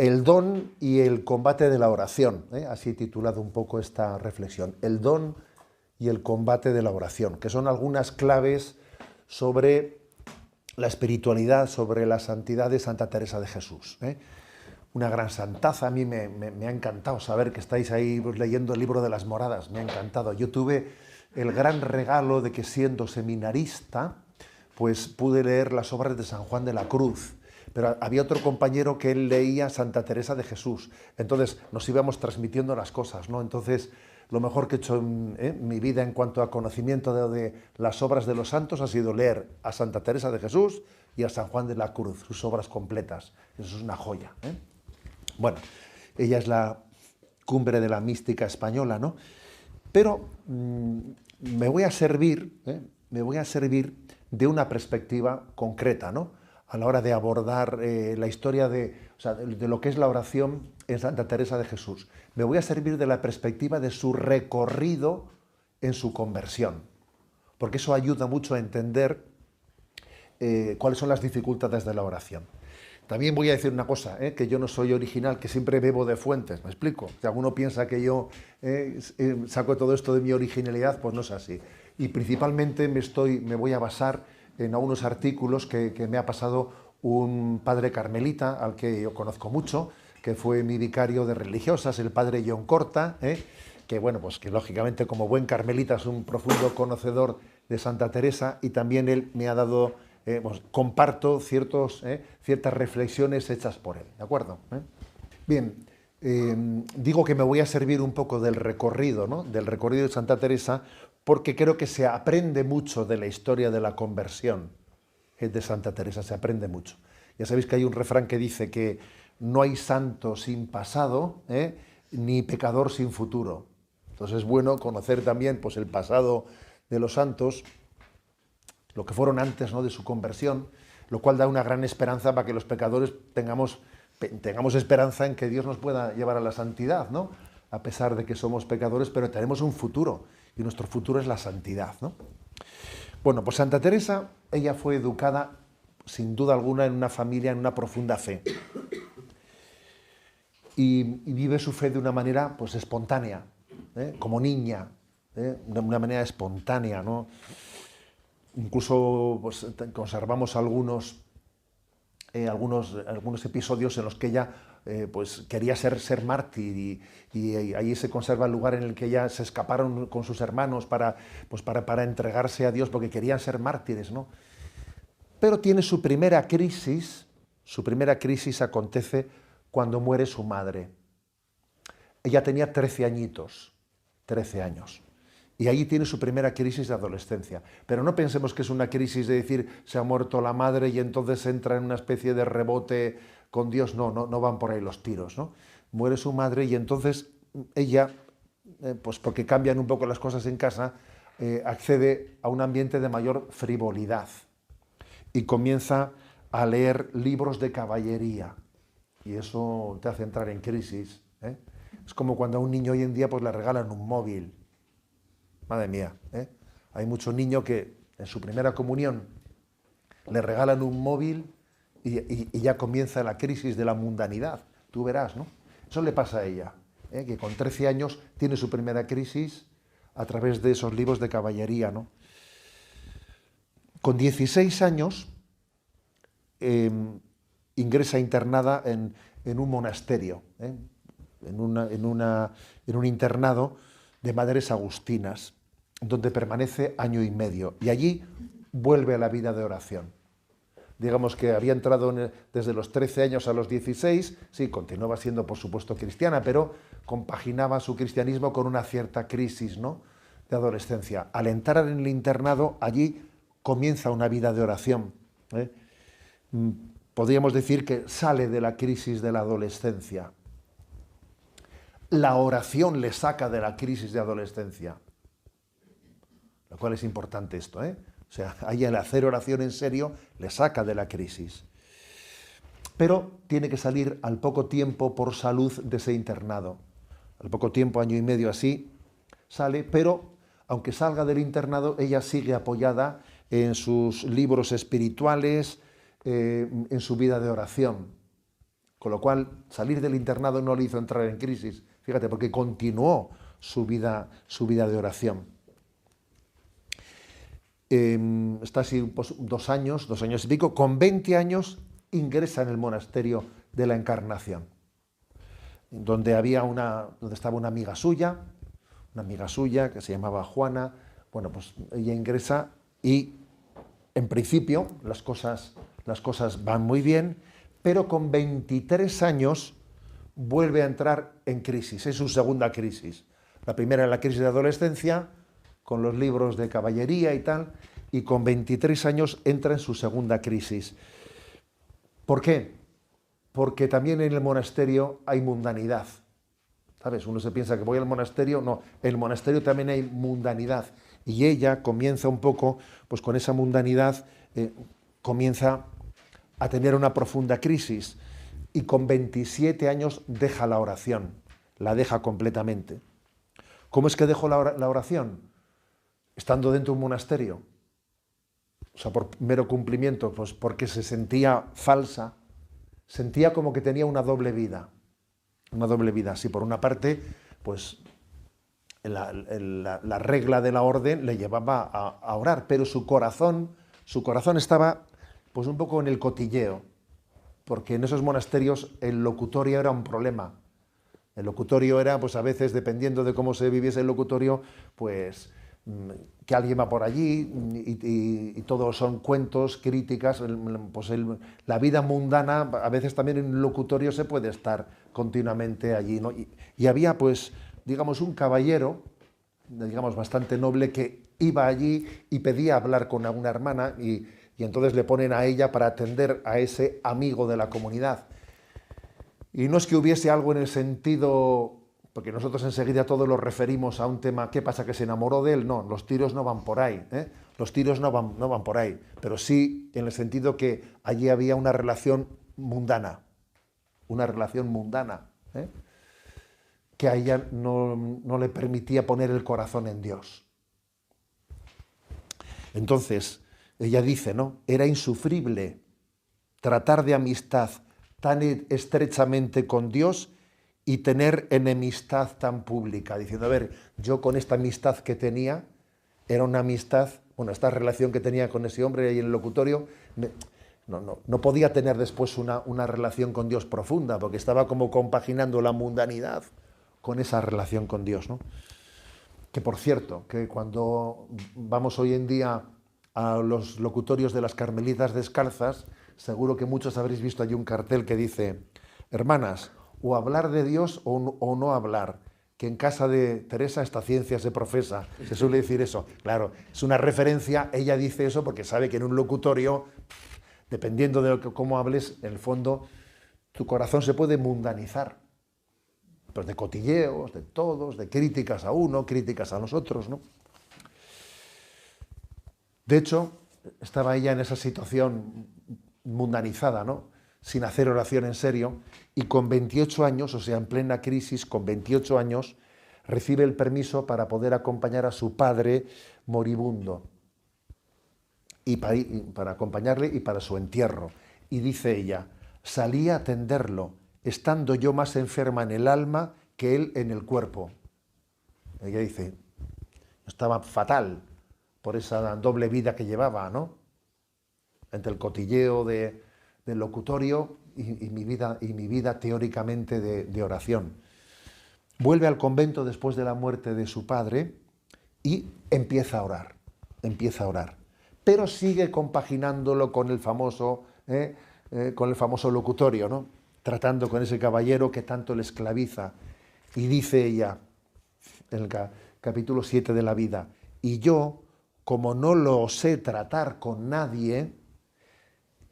El don y el combate de la oración, ¿eh? Así he titulado un poco esta reflexión. El don y el combate de la oración, que son algunas claves sobre la espiritualidad, sobre la santidad de Santa Teresa de Jesús, ¿eh? Una gran santaza. A mí me ha encantado saber que estáis ahí pues, leyendo el libro de las moradas, me ha encantado. Yo tuve el gran regalo de que siendo seminarista, pues pude leer las obras de San Juan de la Cruz, pero había otro compañero que él leía Santa Teresa de Jesús, entonces nos íbamos transmitiendo las cosas, ¿no? Entonces, lo mejor que he hecho en mi vida en cuanto a conocimiento de las obras de los santos ha sido leer a Santa Teresa de Jesús y a San Juan de la Cruz, sus obras completas. Eso es una joya, ¿eh? Bueno, ella es la cumbre de la mística española, ¿no? Pero me voy a servir, ¿eh? Me voy a servir de una perspectiva concreta, ¿no? A la hora de abordar la historia o sea, de lo que es la oración en Santa Teresa de Jesús. Me voy a servir de la perspectiva de su recorrido en su conversión, porque eso ayuda mucho a entender cuáles son las dificultades de la oración. También voy a decir una cosa, que yo no soy original, que siempre bebo de fuentes, ¿me explico? Si alguno piensa que yo saco todo esto de mi originalidad, pues no es así. Y principalmente me voy a basar en algunos artículos que me ha pasado un padre carmelita, al que yo conozco mucho, que fue mi vicario de religiosas, el padre John Corta, que bueno, pues que lógicamente como buen carmelita es un profundo conocedor de Santa Teresa, y también él me ha dado... pues, comparto ciertas reflexiones hechas por él, ¿de acuerdo? Bien, digo que me voy a servir un poco del recorrido, ¿no? Del recorrido de Santa Teresa, porque creo que se aprende mucho de la historia de la conversión de Santa Teresa, se aprende mucho. Ya sabéis que hay un refrán que dice que no hay santo sin pasado, ni pecador sin futuro. Entonces es bueno conocer también pues, el pasado de los santos, lo que fueron antes, ¿no? De su conversión, lo cual da una gran esperanza para que los pecadores tengamos esperanza en que Dios nos pueda llevar a la santidad, ¿no? A pesar de que somos pecadores, pero tenemos un futuro, y nuestro futuro es la santidad, ¿no? Bueno, pues Santa Teresa, ella fue educada, sin duda alguna, en una familia, en una profunda fe, y vive su fe de una manera, pues, espontánea, como niña, de una manera espontánea, ¿no? Incluso pues, conservamos algunos episodios en los que ella pues, quería ser mártir, y ahí se conserva el lugar en el que ella se escaparon con sus hermanos para entregarse a Dios porque querían ser mártires, ¿no? Pero tiene su primera crisis acontece cuando muere su madre. Ella tenía 13 añitos, 13 años. Y allí tiene su primera crisis de adolescencia. Pero no pensemos que es una crisis de decir se ha muerto la madre y entonces entra en una especie de rebote con Dios. No van por ahí los tiros, ¿no? Muere su madre y entonces ella, pues porque cambian un poco las cosas en casa, accede a un ambiente de mayor frivolidad y comienza a leer libros de caballería. Y eso te hace entrar en crisis, ¿eh? Es como cuando a un niño hoy en día pues, le regalan un móvil. Madre mía, hay mucho niño que en su primera comunión le regalan un móvil y ya comienza la crisis de la mundanidad. Tú verás, ¿no? Eso le pasa a ella, que con 13 años tiene su primera crisis a través de esos libros de caballería, ¿no? Con 16 años ingresa internada en un monasterio, en un internado de madres agustinas, donde permanece año y medio, y allí vuelve a la vida de oración. Digamos que había entrado desde los 13 años a los 16, sí, continuaba siendo por supuesto cristiana, pero compaginaba su cristianismo con una cierta crisis, ¿no? De adolescencia. Al entrar en el internado, allí comienza una vida de oración, ¿eh? Podríamos decir que sale de la crisis de la adolescencia. La oración le saca de la crisis de adolescencia. Lo cual es importante esto, ¿eh? O sea, ahí el hacer oración en serio le saca de la crisis. Pero tiene que salir al poco tiempo por salud de ese internado. Al poco tiempo, año y medio así, sale, pero aunque salga del internado, ella sigue apoyada en sus libros espirituales, en su vida de oración. Con lo cual, salir del internado no le hizo entrar en crisis. Fíjate, porque continuó su vida de oración. Está así pues, 2 años y pico. Con 20 años ingresa en el monasterio de la Encarnación, donde estaba una amiga suya que se llamaba Juana. Bueno, pues ella ingresa y en principio las cosas van muy bien, pero con 23 años vuelve a entrar en crisis. Es su segunda crisis. La primera es la crisis de adolescencia, con los libros de caballería y tal, y con 23 años entra en su segunda crisis. ¿Por qué? Porque también en el monasterio hay mundanidad. ¿Sabes? Uno se piensa que voy al monasterio. No, en el monasterio también hay mundanidad. Y ella comienza un poco, pues con esa mundanidad, comienza a tener una profunda crisis. Y con 27 años deja la oración. La deja completamente. ¿Cómo es que dejó la oración? Estando dentro de un monasterio. O sea, por mero cumplimiento, pues porque se sentía falsa. Sentía como que tenía una doble vida. Una doble vida. Sí, por una parte, pues la regla de la orden le llevaba a orar, pero su corazón estaba pues un poco en el cotilleo, porque en esos monasterios el locutorio era un problema. El locutorio era, pues a veces, dependiendo de cómo se viviese el locutorio, pues que alguien va por allí y todos son cuentos, críticas. Pues la vida mundana, a veces también en un locutorio se puede estar continuamente allí, ¿no? Y había, pues, digamos, un caballero, digamos, bastante noble, que iba allí y pedía hablar con alguna hermana y entonces le ponen a ella para atender a ese amigo de la comunidad. Y no es que hubiese algo en el sentido, porque nosotros enseguida todos lo referimos a un tema, ¿qué pasa, que se enamoró de él? No, los tiros no van por ahí, ¿eh? Los tiros no van por ahí, pero sí en el sentido que allí había una relación mundana, ¿eh? Que a ella no le permitía poner el corazón en Dios. Entonces, ella dice, ¿no? Era insufrible tratar de amistad tan estrechamente con Dios y tener enemistad tan pública, diciendo, a ver, yo con esta amistad que tenía, era una amistad, bueno, esta relación que tenía con ese hombre ahí en el locutorio, no podía tener después una relación con Dios profunda, porque estaba como compaginando la mundanidad con esa relación con Dios, ¿no? Que por cierto, que cuando vamos hoy en día a los locutorios de las Carmelitas Descalzas, seguro que muchos habréis visto allí un cartel que dice, hermanas, o hablar de Dios o no hablar, que en casa de Teresa esta ciencia se profesa, se suele decir eso. Claro, es una referencia, ella dice eso porque sabe que en un locutorio, dependiendo de cómo hables, en el fondo, tu corazón se puede mundanizar. Pues de cotilleos, de todos, de críticas a uno, críticas a nosotros, ¿no? De hecho, estaba ella en esa situación mundanizada, ¿no? Sin hacer oración en serio, y con 28 años, o sea, en plena crisis, con 28 años, recibe el permiso para poder acompañar a su padre moribundo, y para acompañarle y para su entierro. Y dice ella, salí a atenderlo, estando yo más enferma en el alma que él en el cuerpo. Ella dice, estaba fatal por esa doble vida que llevaba, ¿no? Entre el cotilleo del locutorio y mi vida teóricamente de oración. Vuelve al convento después de la muerte de su padre y empieza a orar, pero sigue compaginándolo con el famoso locutorio, ¿no? Tratando con ese caballero que tanto le esclaviza. Y dice ella, en el capítulo 7 de la vida, y yo, como no lo osé tratar con nadie,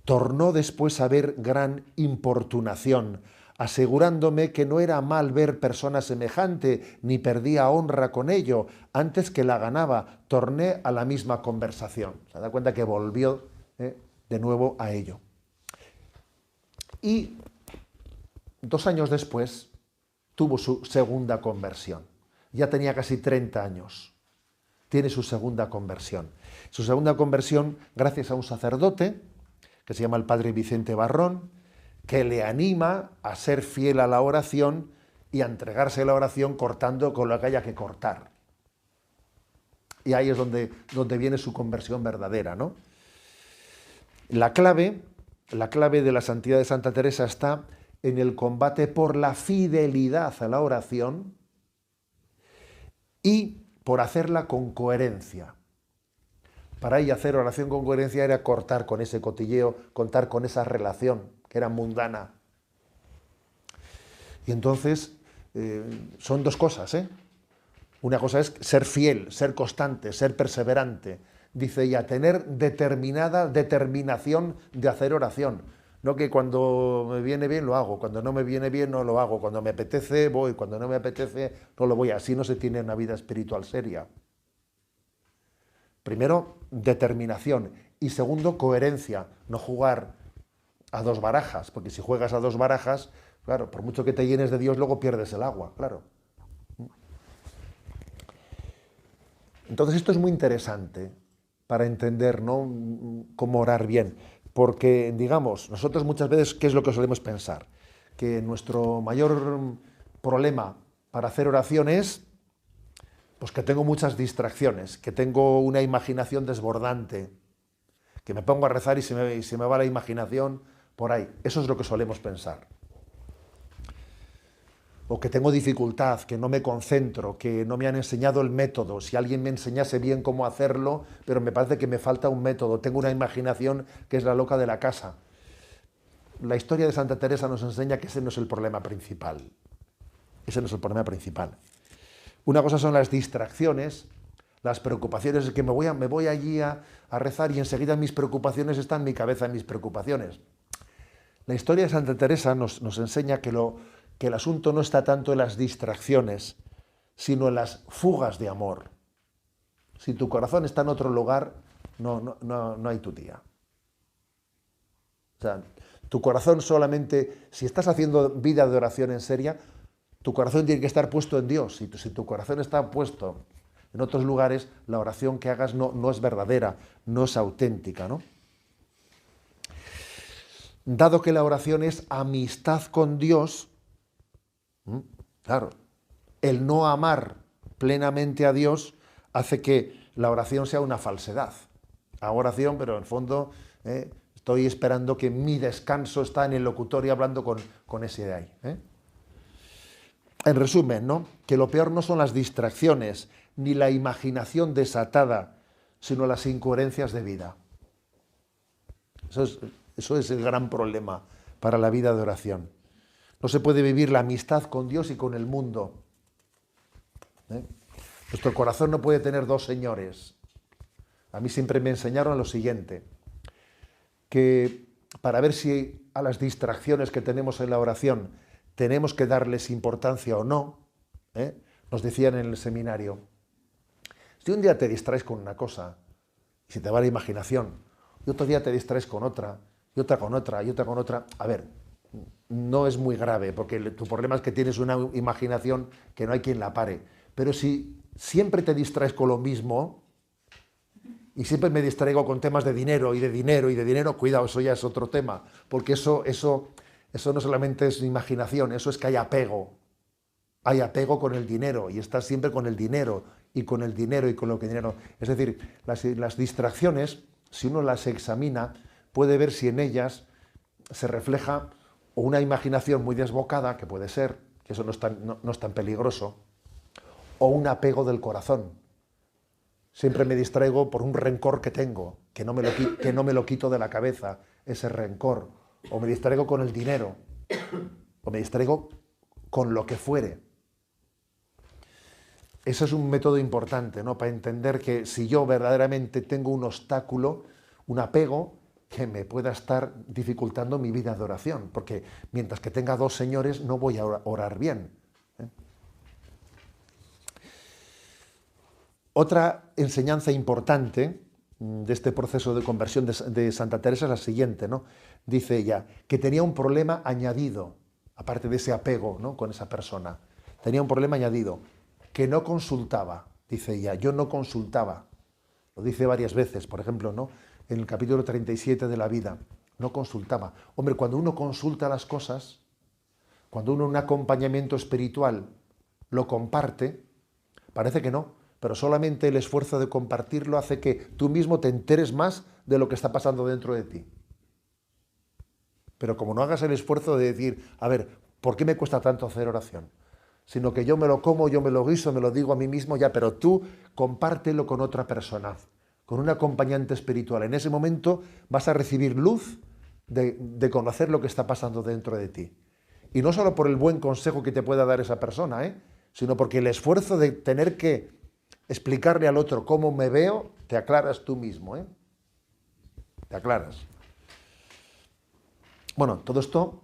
tornó después a haber gran importunación, asegurándome que no era mal ver persona semejante, ni perdía honra con ello, antes que la ganaba, torné a la misma conversación. Se da cuenta que volvió de nuevo a ello. Y 2 años después tuvo su segunda conversión. Ya tenía casi 30 años. Tiene su segunda conversión. Su segunda conversión gracias a un sacerdote que se llama el padre Vicente Barrón, que le anima a ser fiel a la oración y a entregarse a la oración cortando con lo que haya que cortar. Y ahí es donde viene su conversión verdadera, ¿no? La clave de la santidad de Santa Teresa está en el combate por la fidelidad a la oración y por hacerla con coherencia. Para ella hacer oración con coherencia era cortar con ese cotilleo, cortar con esa relación que era mundana. Y entonces son dos cosas, ¿eh? Una cosa es ser fiel, ser constante, ser perseverante. Dice ella, tener determinación de hacer oración. No que cuando me viene bien lo hago, cuando no me viene bien no lo hago, cuando me apetece voy, cuando no me apetece no lo voy. Así no se tiene una vida espiritual seria. Primero, determinación. Y segundo, coherencia. No jugar a dos barajas, porque si juegas a dos barajas, claro, por mucho que te llenes de Dios, luego pierdes el agua, claro. Entonces esto es muy interesante para entender, ¿no?, cómo orar bien. Porque, digamos, nosotros muchas veces, ¿qué es lo que solemos pensar? Que nuestro mayor problema para hacer oración es pues, que tengo muchas distracciones, que tengo una imaginación desbordante, que me pongo a rezar y se me va la imaginación por ahí. Eso es lo que solemos pensar. O que tengo dificultad, que no me concentro, que no me han enseñado el método. Si alguien me enseñase bien cómo hacerlo, pero me parece que me falta un método. Tengo una imaginación que es la loca de la casa. La historia de Santa Teresa nos enseña que ese no es el problema principal. Ese no es el problema principal. Una cosa son las distracciones, las preocupaciones, es que me voy allí a rezar y enseguida mis preocupaciones están en mi cabeza, en mis preocupaciones. La historia de Santa Teresa nos enseña que el asunto no está tanto en las distracciones, sino en las fugas de amor. Si tu corazón está en otro lugar, no hay tu tía. O sea, tu corazón solamente, si estás haciendo vida de oración en seria, tu corazón tiene que estar puesto en Dios. Si tu corazón está puesto en otros lugares, la oración que hagas no es verdadera, no es auténtica, ¿no? Dado que la oración es amistad con Dios, claro, el no amar plenamente a Dios hace que la oración sea una falsedad. Hago oración, pero en el fondo estoy esperando que mi descanso está en el locutorio hablando con ese de ahí. En resumen, ¿no?, que lo peor no son las distracciones ni la imaginación desatada, sino las incoherencias de vida. Eso es el gran problema para la vida de oración. No se puede vivir la amistad con Dios y con el mundo. Nuestro corazón no puede tener dos señores. A mí siempre me enseñaron lo siguiente, que para ver si a las distracciones que tenemos en la oración tenemos que darles importancia o no, nos decían en el seminario, si un día te distraes con una cosa y se te va la imaginación, y otro día te distraes con otra, y otra con otra, y otra con otra, a ver, no es muy grave, porque tu problema es que tienes una imaginación que no hay quien la pare. Pero si siempre te distraes con lo mismo, y siempre me distraigo con temas de dinero, y de dinero, y de dinero, cuidado, eso ya es otro tema, porque eso no solamente es imaginación, eso es que hay apego. Hay apego con el dinero, y estás siempre con el dinero, y con el dinero, y con lo que dinero. Es decir, las distracciones, si uno las examina, puede ver si en ellas se refleja una imaginación muy desbocada, que puede ser, que eso no es tan peligroso, o un apego del corazón. Siempre me distraigo por un rencor que tengo, que no me lo quito de la cabeza, ese rencor. O me distraigo con el dinero, o me distraigo con lo que fuere. Eso es un método importante, ¿no?, para entender que si yo verdaderamente tengo un obstáculo, un apego, que me pueda estar dificultando mi vida de oración, porque mientras que tenga dos señores no voy a orar bien. Otra enseñanza importante de este proceso de conversión de Santa Teresa es la siguiente, ¿no? Dice ella que tenía un problema añadido, aparte de ese apego, ¿no?, con esa persona. Tenía un problema añadido, que no consultaba, dice ella, yo no consultaba. Lo dice varias veces, por ejemplo, ¿no?, en el capítulo 37 de la vida. no consultaba. Hombre, cuando uno consulta las cosas, cuando uno en un acompañamiento espiritual lo comparte, parece que no, pero solamente el esfuerzo de compartirlo hace que tú mismo te enteres más de lo que está pasando dentro de ti. Pero como no hagas el esfuerzo de decir, a ver, ¿por qué me cuesta tanto hacer oración? Sino que yo me lo como, yo me lo guiso, me lo digo a mí mismo, ya, pero tú compártelo con otra persona, con un acompañante espiritual. En ese momento vas a recibir luz de conocer lo que está pasando dentro de ti. Y no solo por el buen consejo que te pueda dar esa persona, sino porque el esfuerzo de tener que explicarle al otro cómo me veo, te aclaras tú mismo. Te aclaras. Bueno, todo esto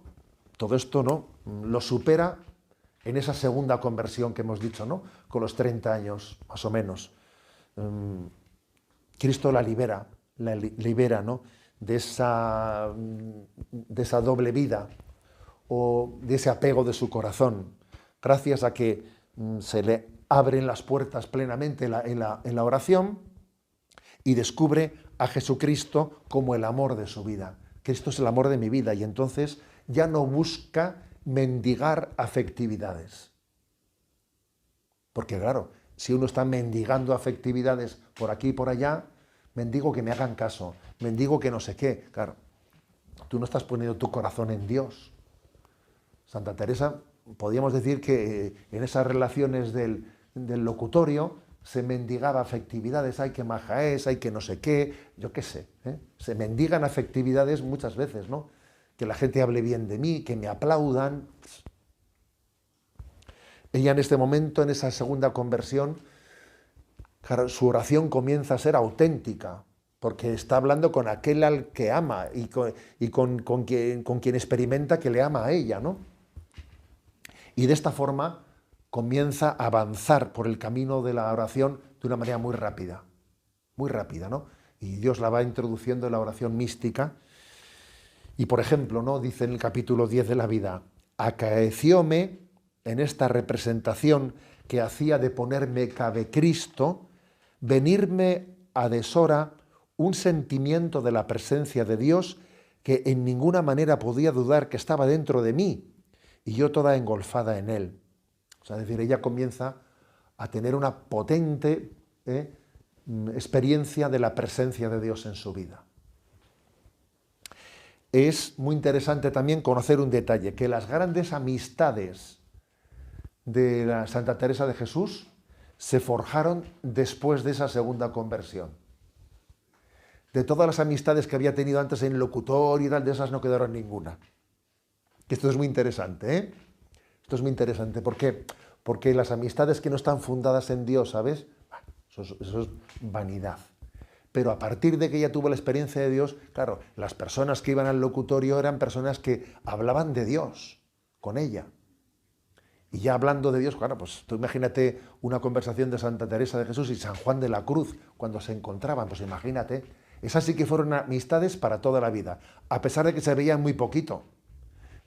¿no? Lo supera en esa segunda conversión que hemos dicho, ¿no? Con los 30 años, más o menos. Cristo la libera, ¿no? de esa doble vida o de ese apego de su corazón, gracias a que se le abren las puertas plenamente en la oración y descubre a Jesucristo como el amor de su vida. Cristo es el amor de mi vida y entonces ya no busca mendigar afectividades. Porque claro, si uno está mendigando afectividades por aquí y por allá, mendigo que me hagan caso, mendigo que no sé qué. Claro, tú no estás poniendo tu corazón en Dios. Santa Teresa, podríamos decir que en esas relaciones del locutorio se mendigaba afectividades, hay que maja es, hay que no sé qué, yo qué sé. Se mendigan afectividades muchas veces, ¿no? Que la gente hable bien de mí, que me aplaudan. Ella en este momento, en esa segunda conversión, claro, su oración comienza a ser auténtica, porque está hablando con aquel al que ama y con quien experimenta que le ama a ella, ¿no? Y de esta forma comienza a avanzar por el camino de la oración de una manera muy rápida, ¿no? Y Dios la va introduciendo en la oración mística. Y por ejemplo, ¿no? Dice en el capítulo 10 de la vida, acaecióme en esta representación que hacía de ponerme cabe Cristo, venirme a deshora un sentimiento de la presencia de Dios que en ninguna manera podía dudar que estaba dentro de mí y yo toda engolfada en él. O sea, es decir, ella comienza a tener una potente experiencia de la presencia de Dios en su vida. Es muy interesante también conocer un detalle, que las grandes amistades de la Santa Teresa de Jesús se forjaron después de esa segunda conversión. De todas las amistades que había tenido antes en locutorio y tal, de esas no quedaron ninguna. Esto es muy interesante, ¿eh? Esto es muy interesante. ¿Por qué? Porque las amistades que no están fundadas en Dios, ¿sabes? Eso es vanidad. Pero a partir de que ella tuvo la experiencia de Dios, claro, las personas que iban al locutorio eran personas que hablaban de Dios con ella. Y ya hablando de Dios, claro, pues tú imagínate una conversación de Santa Teresa de Jesús y San Juan de la Cruz cuando se encontraban, pues imagínate, esas sí que fueron amistades para toda la vida, a pesar de que se veían muy poquito.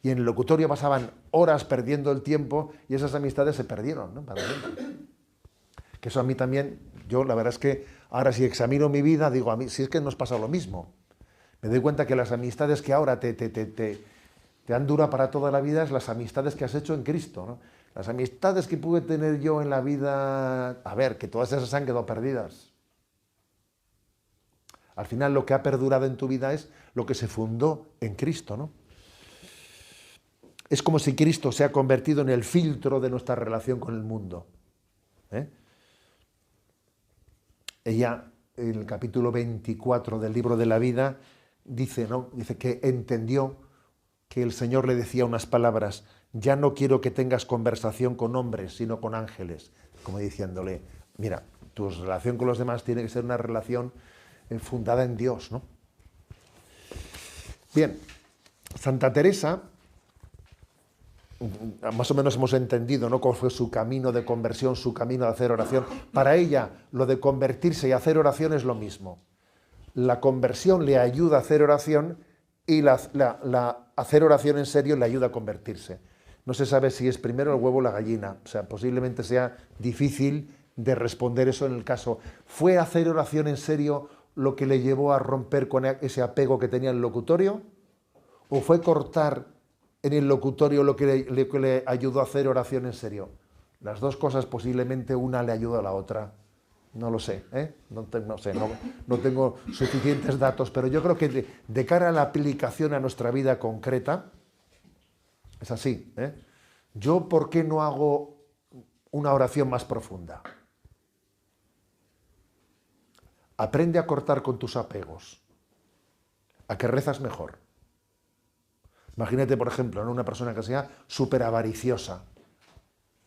Y en el locutorio pasaban horas perdiendo el tiempo y esas amistades se perdieron, ¿no? Para siempre. Que eso a mí también, yo la verdad es que ahora si examino mi vida, digo, a mí si es que nos pasa lo mismo. Me doy cuenta que las amistades que ahora te dan dura para toda la vida es las amistades que has hecho en Cristo, ¿no? Las amistades que pude tener yo en la vida, a ver, que todas esas han quedado perdidas. Al final lo que ha perdurado en tu vida es lo que se fundó en Cristo, ¿no? Es como si Cristo se ha convertido en el filtro de nuestra relación con el mundo. Ella, en el capítulo 24 del libro de la vida, dice, ¿no? Dice que entendió que el Señor le decía unas palabras, ya no quiero que tengas conversación con hombres, sino con ángeles, como diciéndole, mira, tu relación con los demás tiene que ser una relación fundada en Dios, ¿no? Bien, Santa Teresa, más o menos hemos entendido, ¿no?, cuál fue su camino de conversión, su camino de hacer oración. Para ella, lo de convertirse y hacer oración es lo mismo. La conversión le ayuda a hacer oración y hacer oración en serio le ayuda a convertirse. No se sabe si es primero el huevo o la gallina. O sea, posiblemente sea difícil de responder eso en el caso. ¿Fue hacer oración en serio lo que le llevó a romper con ese apego que tenía el locutorio? ¿O fue cortar en el locutorio lo que le ayudó a hacer oración en serio? Las dos cosas, posiblemente una le ayuda a la otra. No lo sé, ¿eh? No tengo suficientes datos, pero yo creo que de cara a la aplicación a nuestra vida concreta, es así, ¿eh? Yo, ¿por qué no hago una oración más profunda? Aprende a cortar con tus apegos, a que rezas mejor. Imagínate, por ejemplo, ¿no? Una persona que sea súper avariciosa,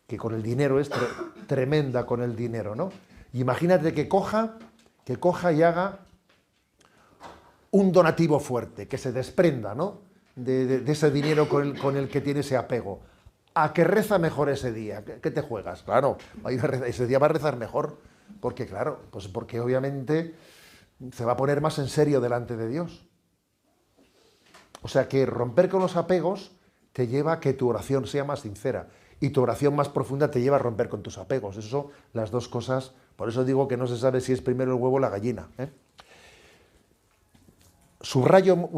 que con el dinero es tremenda con el dinero, ¿no? Imagínate que coja y haga un donativo fuerte, que se desprenda, ¿no? De ese dinero con el que tiene ese apego. ¿A que reza mejor ese día? ¿Qué te juegas? Claro, ese día va a rezar mejor, porque claro, pues porque obviamente se va a poner más en serio delante de Dios. O sea que romper con los apegos te lleva a que tu oración sea más sincera y tu oración más profunda te lleva a romper con tus apegos. Eso, las dos cosas, por eso digo que no se sabe si es primero el huevo o la gallina, ¿eh? Subrayo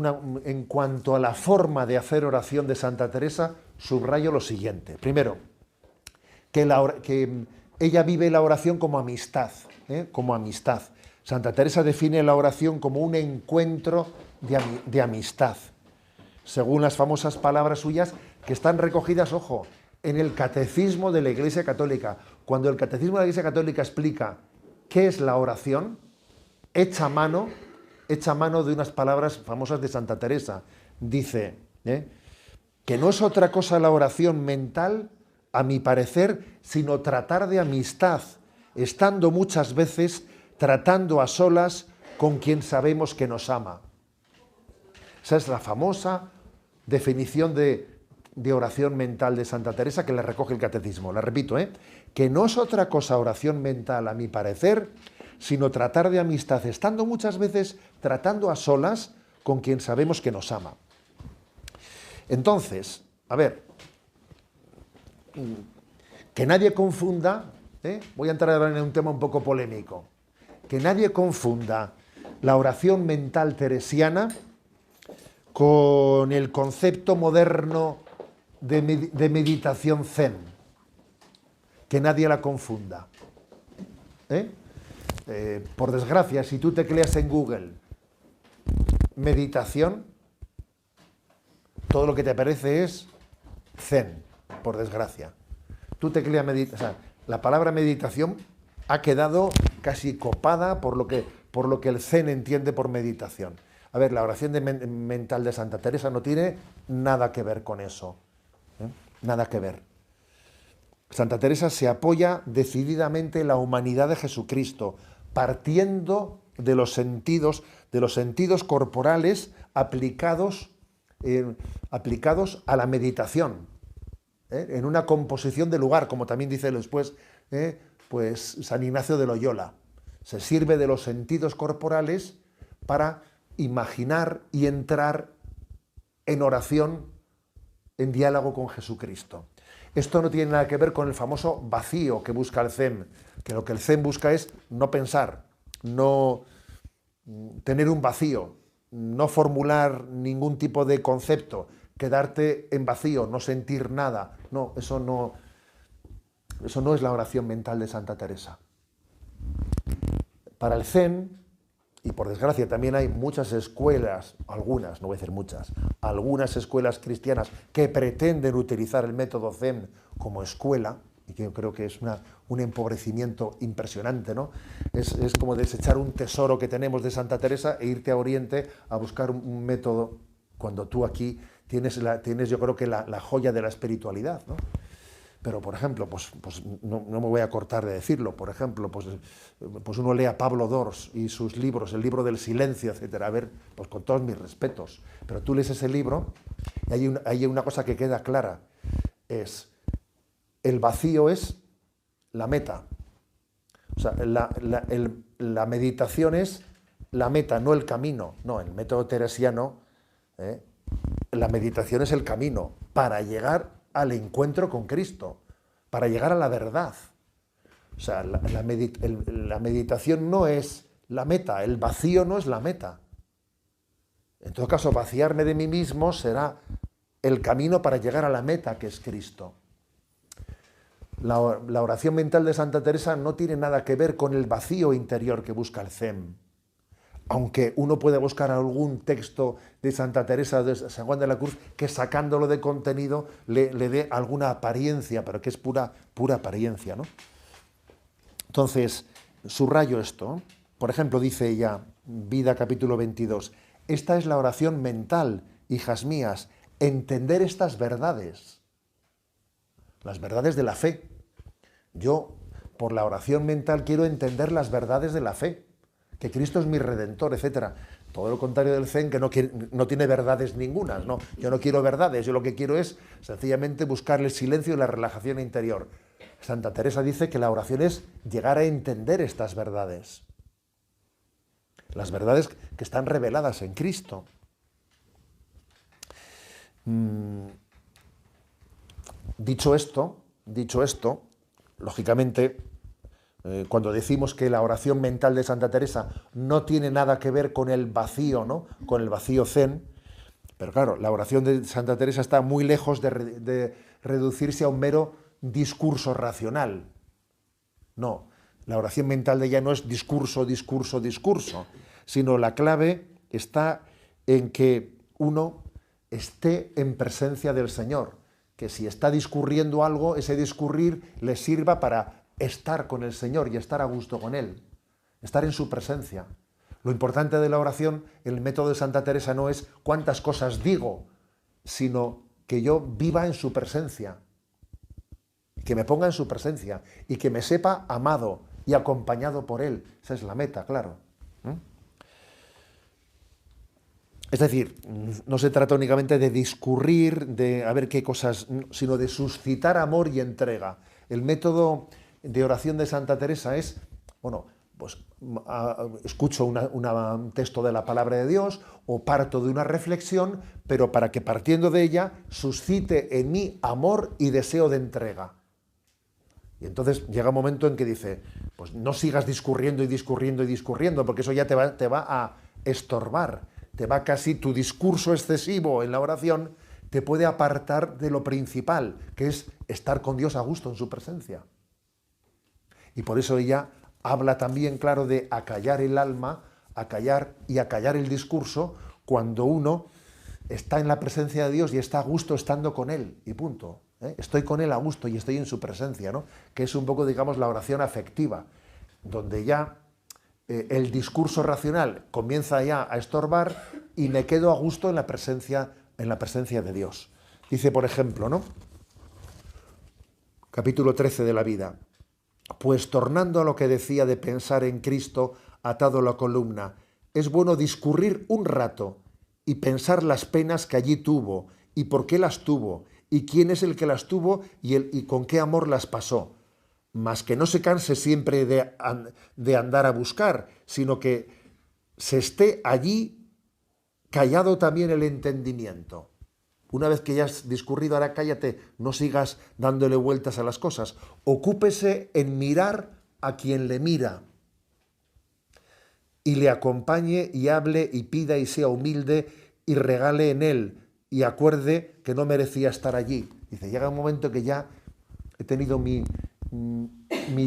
en cuanto a la forma de hacer oración de Santa Teresa, subrayo lo siguiente. Primero, que ella vive la oración como amistad, ¿eh? Como amistad. Santa Teresa define la oración como un encuentro de amistad, según las famosas palabras suyas que están recogidas, ojo, en el Catecismo de la Iglesia Católica. Cuando el Catecismo de la Iglesia Católica explica qué es la oración, echa mano de unas palabras famosas de Santa Teresa. Dice, que no es otra cosa la oración mental, a mi parecer, sino tratar de amistad, estando muchas veces tratando a solas con quien sabemos que nos ama. Esa es la famosa definición de oración mental de Santa Teresa que le recoge el Catecismo. La repito, que no es otra cosa oración mental, a mi parecer, sino tratar de amistad, estando muchas veces tratando a solas con quien sabemos que nos ama. Entonces, a ver, que nadie confunda, voy a entrar ahora en un tema un poco polémico, que nadie confunda la oración mental teresiana con el concepto moderno de meditación zen. Que nadie la confunda. Por desgracia, si tú tecleas en Google meditación, todo lo que te aparece es zen, por desgracia. Tú tecleas meditación, o sea, la palabra meditación ha quedado casi copada por lo que el zen entiende por meditación. A ver, la oración mental de Santa Teresa no tiene nada que ver con eso. Nada que ver. Santa Teresa se apoya decididamente en la humanidad de Jesucristo, partiendo de los sentidos corporales aplicados a la meditación, en una composición de lugar, como también dice después pues San Ignacio de Loyola. Se sirve de los sentidos corporales para imaginar y entrar en oración, en diálogo con Jesucristo. Esto no tiene nada que ver con el famoso vacío que busca el Zen, que lo que el Zen busca es no pensar, no tener un vacío, no formular ningún tipo de concepto, quedarte en vacío, no sentir nada. No, eso no es la oración mental de Santa Teresa. Para el Zen, y por desgracia también hay muchas escuelas, algunas, no voy a decir muchas, algunas escuelas cristianas que pretenden utilizar el método Zen como escuela, y que yo creo que es un empobrecimiento impresionante, ¿no? Es como desechar un tesoro que tenemos de Santa Teresa e irte a Oriente a buscar un método, cuando tú aquí tienes yo creo que la joya de la espiritualidad, ¿no? Pero, por ejemplo, pues no me voy a cortar de decirlo, por ejemplo, pues uno lee a Pablo Dors y sus libros, el libro del silencio, etcétera. A ver, pues con todos mis respetos, pero tú lees ese libro y hay una cosa que queda clara, es el vacío es la meta. O sea, la meditación es la meta, no el camino. No, el método teresiano, la meditación es el camino para llegar al encuentro con Cristo, para llegar a la verdad. O sea, la meditación no es la meta, el vacío no es la meta. En todo caso, vaciarme de mí mismo será el camino para llegar a la meta, que es Cristo. La oración mental de Santa Teresa no tiene nada que ver con el vacío interior que busca el Zen. Aunque uno puede buscar algún texto de Santa Teresa o de San Juan de la Cruz que sacándolo de contenido le dé alguna apariencia, pero que es pura apariencia, ¿no? Entonces, subrayo esto. Por ejemplo, dice ella, Vida capítulo 22, esta es la oración mental, hijas mías, entender estas verdades, las verdades de la fe. Yo, por la oración mental, quiero entender las verdades de la fe, que Cristo es mi redentor, etc. Todo lo contrario del Zen, que no tiene verdades ningunas, ¿no? Yo no quiero verdades, yo lo que quiero es sencillamente buscar el silencio y la relajación interior. Santa Teresa dice que la oración es llegar a entender estas verdades. Las verdades que están reveladas en Cristo. Dicho esto, lógicamente, cuando decimos que la oración mental de Santa Teresa no tiene nada que ver con el vacío, ¿no? Con el vacío zen, pero claro, la oración de Santa Teresa está muy lejos de reducirse a un mero discurso racional. No, la oración mental de ella no es discurso, sino la clave está en que uno esté en presencia del Señor, que si está discurriendo algo, ese discurrir le sirva para estar con el Señor y estar a gusto con Él, estar en su presencia. Lo importante de la oración, el método de Santa Teresa no es cuántas cosas digo, sino que yo viva en su presencia, que me ponga en su presencia y que me sepa amado y acompañado por Él. Esa es la meta, claro. Es decir, no se trata únicamente de discurrir, de a ver qué cosas, sino de suscitar amor y entrega. El método de oración de Santa Teresa es, bueno, pues escucho un texto de la palabra de Dios o parto de una reflexión, pero para que partiendo de ella suscite en mí amor y deseo de entrega. Y entonces llega un momento en que dice, pues no sigas discurriendo, porque eso ya te va a estorbar. Tu discurso excesivo en la oración te puede apartar de lo principal, que es estar con Dios a gusto en su presencia. Y por eso ella habla también, claro, de acallar el alma, acallar el discurso, cuando uno está en la presencia de Dios y está a gusto estando con Él, y punto. Estoy con Él a gusto y estoy en su presencia, ¿no? Que es un poco, digamos, la oración afectiva, donde ya el discurso racional comienza ya a estorbar y me quedo a gusto en la presencia de Dios. Dice, por ejemplo, ¿no? Capítulo 13 de la Vida. Pues tornando a lo que decía de pensar en Cristo atado a la columna, es bueno discurrir un rato y pensar las penas que allí tuvo y por qué las tuvo y quién es el que las tuvo y con qué amor las pasó. Mas que no se canse siempre de andar a buscar, sino que se esté allí callado también el entendimiento. Una vez que ya has discurrido, ahora cállate, no sigas dándole vueltas a las cosas. Ocúpese en mirar a quien le mira y le acompañe y hable y pida y sea humilde y regale en él y acuerde que no merecía estar allí. Dice, llega un momento que ya he tenido mi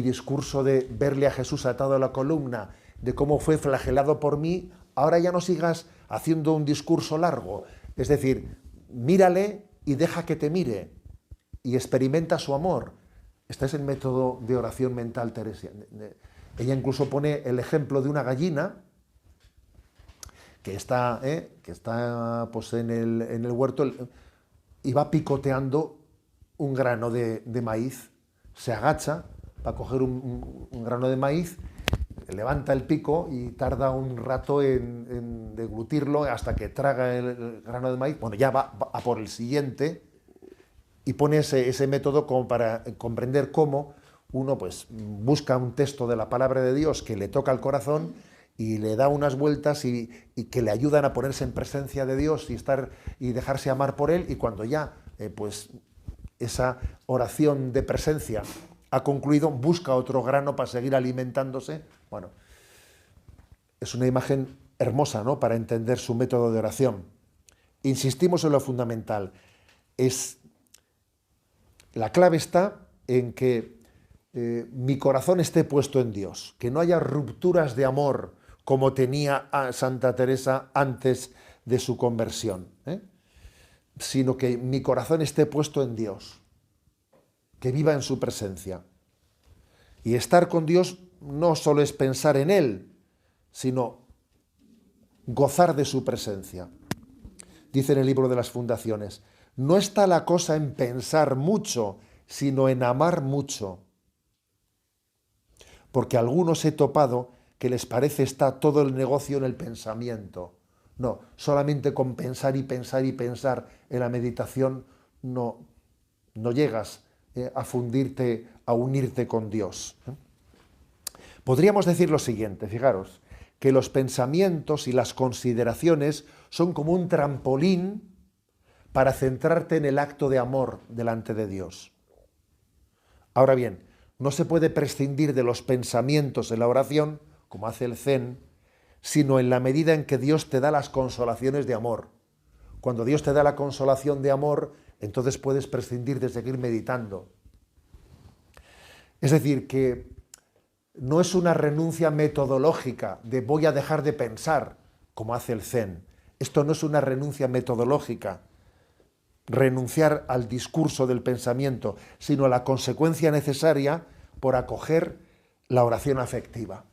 discurso de verle a Jesús atado a la columna, de cómo fue flagelado por mí, ahora ya no sigas haciendo un discurso largo. Es decir, mírale y deja que te mire y experimenta su amor. Este es el método de oración mental teresiana. Ella incluso pone el ejemplo de una gallina que está pues en el huerto y va picoteando un grano de maíz. Se agacha para coger un grano de maíz, levanta el pico y tarda un rato en deglutirlo hasta que traga el grano de maíz. Bueno, ya va a por el siguiente y pone ese método como para comprender cómo uno pues busca un texto de la palabra de Dios que le toca el corazón y le da unas vueltas y que le ayudan a ponerse en presencia de Dios y dejarse amar por Él, y cuando ya pues esa oración de presencia ha concluido, busca otro grano para seguir alimentándose. Bueno, es una imagen hermosa, ¿no?, para entender su método de oración. Insistimos en lo fundamental. La clave está en que mi corazón esté puesto en Dios, que no haya rupturas de amor como tenía a Santa Teresa antes de su conversión, sino que mi corazón esté puesto en Dios, que viva en su presencia. Y estar con Dios no solo es pensar en Él, sino gozar de su presencia. Dice en el libro de las Fundaciones, no está la cosa en pensar mucho, sino en amar mucho. Porque a algunos he topado que les parece está todo el negocio en el pensamiento. No, solamente con pensar y pensar y pensar en la meditación no llegas a fundirte, a unirte con Dios. Podríamos decir lo siguiente, fijaros, que los pensamientos y las consideraciones son como un trampolín para centrarte en el acto de amor delante de Dios. Ahora bien, no se puede prescindir de los pensamientos en la oración, como hace el Zen, sino en la medida en que Dios te da las consolaciones de amor. Cuando Dios te da la consolación de amor, entonces puedes prescindir de seguir meditando. Es decir, que no es una renuncia metodológica de voy a dejar de pensar, como hace el Zen. Esto no es una renuncia metodológica, renunciar al discurso del pensamiento, sino a la consecuencia necesaria por acoger la oración afectiva.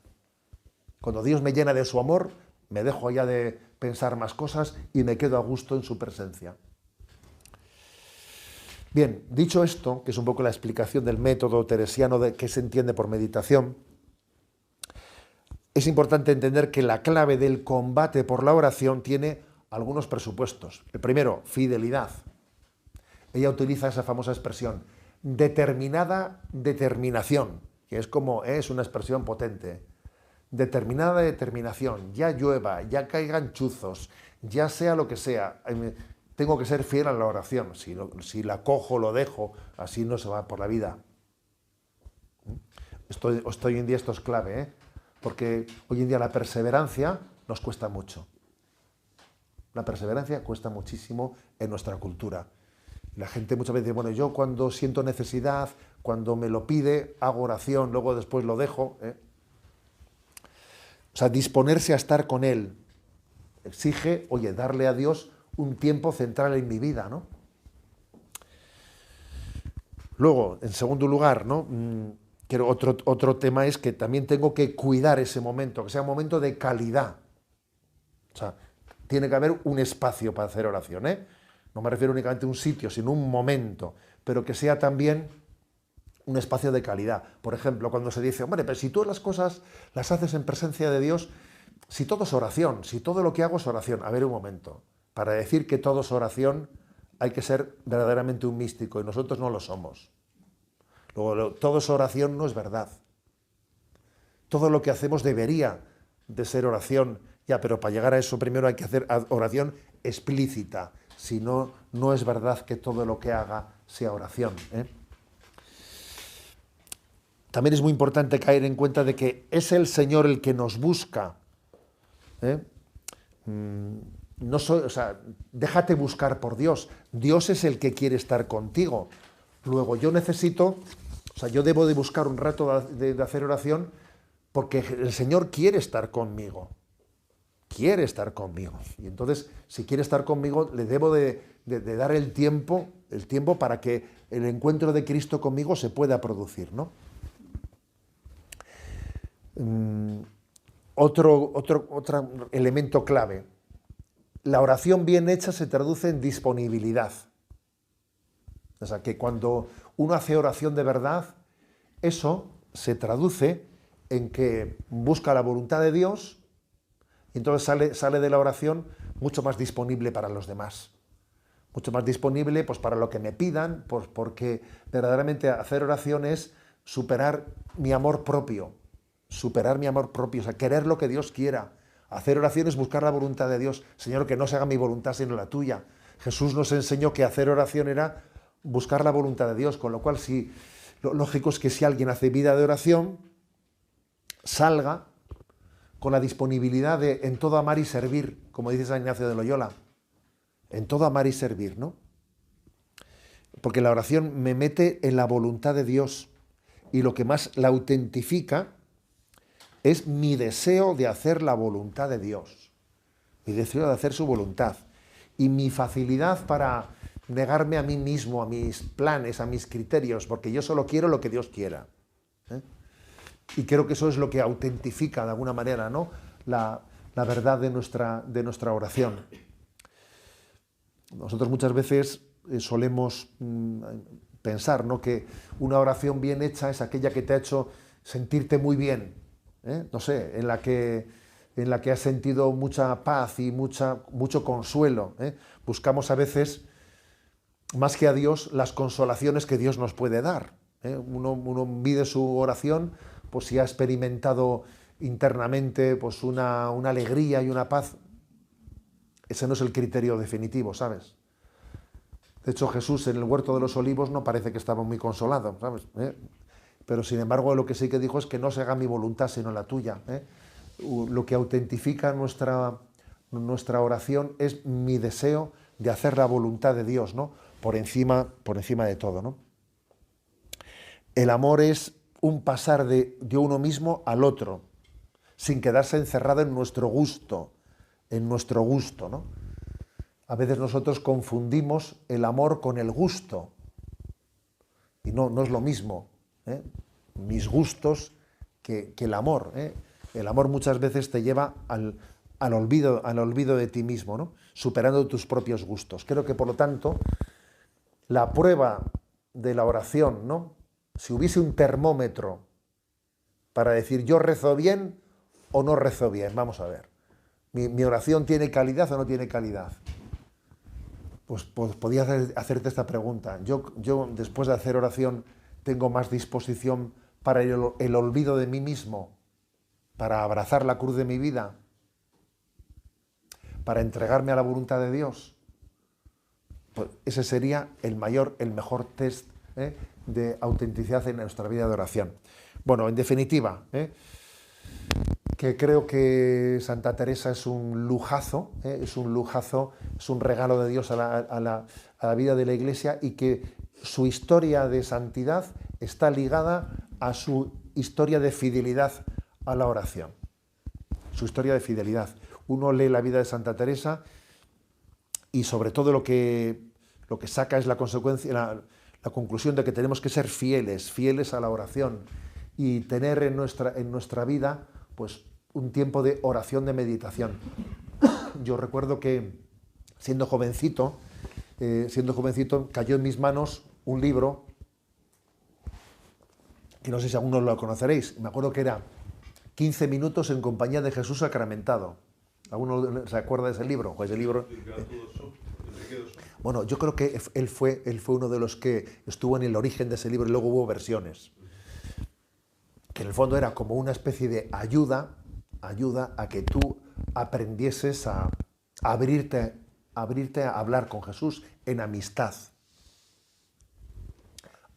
Cuando Dios me llena de su amor, me dejo ya de pensar más cosas y me quedo a gusto en su presencia. Bien, dicho esto, que es un poco la explicación del método teresiano de qué se entiende por meditación, es importante entender que la clave del combate por la oración tiene algunos presupuestos. El primero, fidelidad. Ella utiliza esa famosa expresión, determinada determinación, que es una expresión potente. Determinada determinación, ya llueva, ya caigan chuzos, ya sea lo que sea, tengo que ser fiel a la oración. Si la cojo, lo dejo, así no se va por la vida. Hoy en día esto es clave, porque hoy en día la perseverancia nos cuesta mucho. La perseverancia cuesta muchísimo en nuestra cultura. La gente muchas veces dice, bueno, yo cuando siento necesidad, cuando me lo pide, hago oración, luego después lo dejo. O sea, disponerse a estar con Él exige, darle a Dios un tiempo central en mi vida, ¿no? Luego, en segundo lugar, ¿no?, otro tema es que también tengo que cuidar ese momento, que sea un momento de calidad. O sea, tiene que haber un espacio para hacer oración, No me refiero únicamente a un sitio, sino un momento, pero que sea también un espacio de calidad. Por ejemplo, cuando se dice, hombre, pero si tú las cosas las haces en presencia de Dios, si todo es oración, si todo lo que hago es oración. A ver, un momento. Para decir que todo es oración, hay que ser verdaderamente un místico, y nosotros no lo somos. Luego, todo es oración no es verdad. Todo lo que hacemos debería de ser oración, pero para llegar a eso primero hay que hacer oración explícita. Si no, no es verdad que todo lo que haga sea oración. También es muy importante caer en cuenta de que es el Señor el que nos busca. Déjate buscar por Dios. Dios es el que quiere estar contigo. Luego yo debo de buscar un rato de hacer oración porque el Señor quiere estar conmigo. Quiere estar conmigo. Y entonces, si quiere estar conmigo, le debo de dar el tiempo para que el encuentro de Cristo conmigo se pueda producir, ¿no? Otro elemento clave. La oración bien hecha se traduce en disponibilidad. O sea, que cuando uno hace oración de verdad, eso se traduce en que busca la voluntad de Dios y entonces sale de la oración mucho más disponible para los demás. Mucho más disponible pues, para lo que me pidan, pues, porque verdaderamente hacer oración es superar mi amor propio. O sea, querer lo que Dios quiera. Hacer oración es buscar la voluntad de Dios. Señor, que no se haga mi voluntad sino la tuya. Jesús nos enseñó que hacer oración era buscar la voluntad de Dios, con lo cual lo lógico es que si alguien hace vida de oración, salga con la disponibilidad de en todo amar y servir, como dice San Ignacio de Loyola. En todo amar y servir, ¿no? Porque la oración me mete en la voluntad de Dios y lo que más la autentifica es mi deseo de hacer la voluntad de Dios, mi deseo de hacer su voluntad y mi facilidad para negarme a mí mismo, a mis planes, a mis criterios, porque yo solo quiero lo que Dios quiera. ¿Eh? Y creo que eso es lo que autentifica de alguna manera, ¿no?, la verdad de nuestra oración. Nosotros muchas veces solemos pensar, ¿no?, que una oración bien hecha es aquella que te ha hecho sentirte muy bien, no sé, en la que has sentido mucha paz y mucho consuelo. Buscamos a veces, más que a Dios, las consolaciones que Dios nos puede dar. Uno pide su oración, pues si ha experimentado internamente pues una alegría y una paz. Ese no es el criterio definitivo, ¿sabes? De hecho, Jesús en el huerto de los olivos no parece que estaba muy consolado, ¿sabes? Pero sin embargo lo que sí que dijo es que no se haga mi voluntad sino la tuya. Lo que autentifica nuestra oración es mi deseo de hacer la voluntad de Dios, ¿no?, por encima de todo, ¿no? El amor es un pasar de uno mismo al otro, sin quedarse encerrado en nuestro gusto, ¿no? A veces nosotros confundimos el amor con el gusto, y no es lo mismo, mis gustos que el amor. El amor muchas veces te lleva al olvido de ti mismo, ¿no?, superando tus propios gustos. Creo que, por lo tanto, la prueba de la oración, ¿no?, si hubiese un termómetro para decir yo rezo bien o no rezo bien, vamos a ver, ¿mi oración tiene calidad o no tiene calidad? Pues podía hacerte esta pregunta. Yo después de hacer oración tengo más disposición para el olvido de mí mismo, para abrazar la cruz de mi vida, para entregarme a la voluntad de Dios. Pues ese sería el mejor test de autenticidad en nuestra vida de oración. Bueno, en definitiva, que creo que Santa Teresa es un lujazo, es un regalo de Dios a la vida de la Iglesia, y que su historia de santidad está ligada a su historia de fidelidad a la oración. Su historia de fidelidad. Uno lee la vida de Santa Teresa y sobre todo lo que saca es la consecuencia, la conclusión de que tenemos que ser fieles a la oración y tener en nuestra vida pues un tiempo de oración, de meditación. Yo recuerdo que siendo jovencito cayó en mis manos un libro que no sé si algunos lo conoceréis. Me acuerdo que era 15 minutos en compañía de Jesús sacramentado. ¿Alguno se acuerda de ese libro? Pues ese libro. Bueno, yo creo que él fue uno de los que estuvo en el origen de ese libro y luego hubo versiones. Que en el fondo era como una especie de ayuda a que tú aprendieses a abrirte a hablar con Jesús en amistad,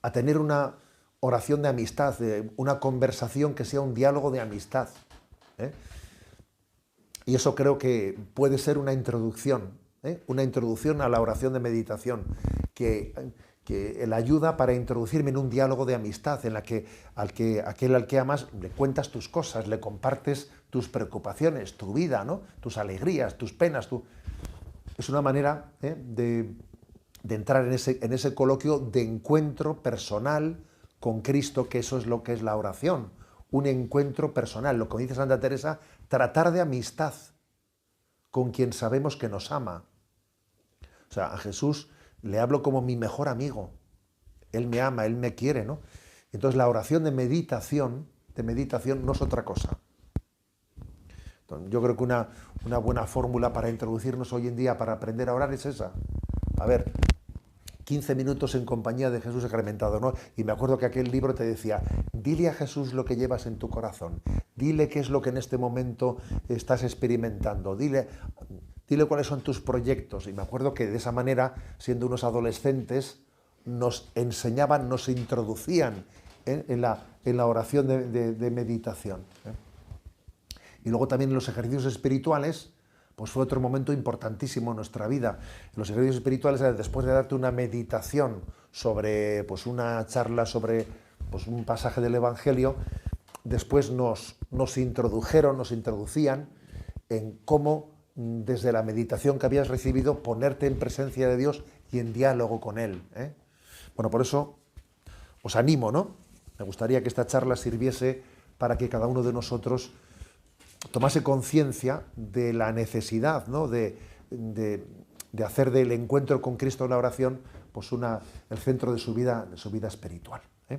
a tener una oración de amistad, una conversación que sea un diálogo de amistad. Y eso creo que puede ser una introducción a la oración de meditación, que la ayuda para introducirme en un diálogo de amistad en la que aquel al que amas le cuentas tus cosas, le compartes tus preocupaciones, tu vida, ¿no?, tus alegrías, tus penas. Es una manera de entrar en ese coloquio de encuentro personal con Cristo, que eso es lo que es la oración, un encuentro personal, lo que dice Santa Teresa, tratar de amistad con quien sabemos que nos ama. O sea, a Jesús le hablo como mi mejor amigo. Él me ama, Él me quiere, ¿no? Entonces la oración de meditación no es otra cosa. Entonces, yo creo que una buena fórmula para introducirnos hoy en día, para aprender a orar, es esa. A ver, 15 minutos en compañía de Jesús sacramentado, ¿no? Y me acuerdo que aquel libro te decía, dile a Jesús lo que llevas en tu corazón, dile qué es lo que en este momento estás experimentando, dile cuáles son tus proyectos. Y me acuerdo que de esa manera, siendo unos adolescentes, nos enseñaban, nos introducían en la oración de meditación. Y luego también en los ejercicios espirituales, pues fue otro momento importantísimo en nuestra vida. En los ejercicios espirituales, después de darte una meditación sobre, pues una charla sobre pues un pasaje del Evangelio, después nos introducían en cómo, desde la meditación que habías recibido, ponerte en presencia de Dios y en diálogo con Él, ¿eh? Bueno, por eso os animo, ¿no? Me gustaría que esta charla sirviese para que cada uno de nosotros tomase conciencia de la necesidad, ¿no? de hacer del encuentro con Cristo en la oración pues el centro de su vida espiritual, ¿eh?